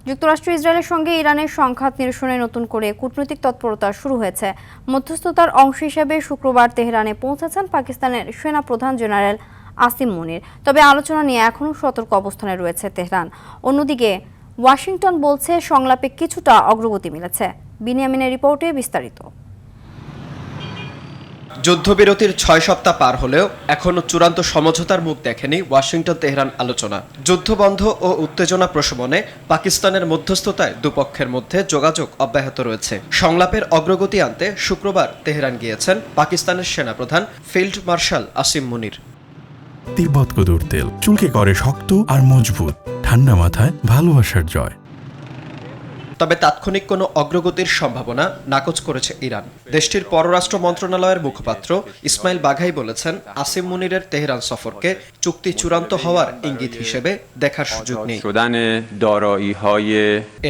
যুক্তরাষ্ট্র ইসরায়েলের সঙ্গে ইরানের সংঘাত নিরসনে নতুন করে কূটনৈতিক তৎপরতা শুরু হয়েছে। মধ্যস্থতার অংশ হিসেবে শুক্রবার তেহরানে পৌঁছেছেন পাকিস্তানের সেনা প্রধান জেনারেল আসিম মুনির। তবে আলোচনা নিয়ে এখনও সতর্ক অবস্থানে রয়েছে তেহরান। অন্যদিকে ওয়াশিংটন বলছে সংলাপে কিছুটা অগ্রগতি মিলেছে। বিনিয়ামিনের রিপোর্টে বিস্তারিত। যুদ্ধবিরতির ৬ সপ্তাহ পার হলেও এখনও চূড়ান্ত সমঝোতার মুখ দেখেনি ওয়াশিংটন তেহরান আলোচনা। যুদ্ধবন্ধ ও উত্তেজনা প্রশমনে পাকিস্তানের মধ্যস্থতায় দুপক্ষের মধ্যে যোগাযোগ অব্যাহত রয়েছে। সংলাপের অগ্রগতি আনতে শুক্রবার তেহরান গিয়েছেন পাকিস্তানের সেনাপ্রধান ফিল্ড মার্শাল আসিম মুনির। তিব্বত কদুর তেল চুলকে করে শক্ত আর মজবুত, ঠান্ডা মাথায় ভালোবাসার জয়। তবে তাৎক্ষণিক কোনো অগ্রগতির সম্ভাবনা নাকচ করেছে ইরান। দেশটির পররাষ্ট্র মন্ত্রণালয়ের মুখপাত্র ইসমাইল বাঘাই বলেছেন, আসিম মুনিরের তেহরান সফরকে চুক্তি চূড়ান্ত হওয়ার ইঙ্গিত হিসেবে দেখার সুযোগ নেই।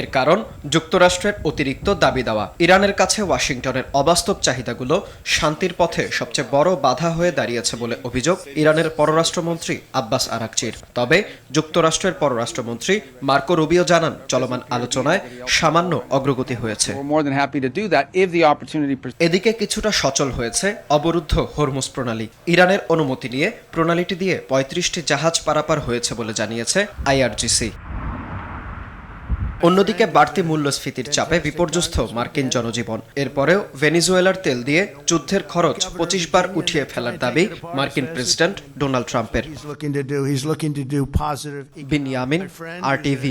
এর কারণ যুক্তরাষ্ট্রের অতিরিক্ত দাবি দেওয়া। ইরানের কাছে ওয়াশিংটনের অবাস্তব চাহিদাগুলো শান্তির পথে সবচেয়ে বড় বাধা হয়ে দাঁড়িয়েছে বলে অভিযোগ ইরানের পররাষ্ট্রমন্ত্রী আব্বাস আরাকচির। তবে যুক্তরাষ্ট্রের পররাষ্ট্রমন্ত্রী মার্কো রুবিও জানান, চলমান আলোচনায় সামান্য অগ্রগতি হয়েছে। এদিকে কিছুটা সচল হয়েছে অবরুদ্ধ হরমুজ প্রণালী। ইরানের অনুমতি নিয়ে প্রণালীটি দিয়ে ৩৫টি জাহাজ পারাপার হয়েছে বলে জানিয়েছে আইআরজিসি। অন্যদিকে বাড়তি মূল্যস্ফীতির চাপে বিপর্যস্ত মার্কিন জনজীবন। এরপরেও ভেনিজুয়েলার তেল দিয়ে যুদ্ধের খরচ ২৫ বার উঠিয়ে ফেলার দাবি মার্কিন প্রেসিডেন্ট ডোনাল্ড ট্রাম্পের। বিনিয়ামিন, RTV।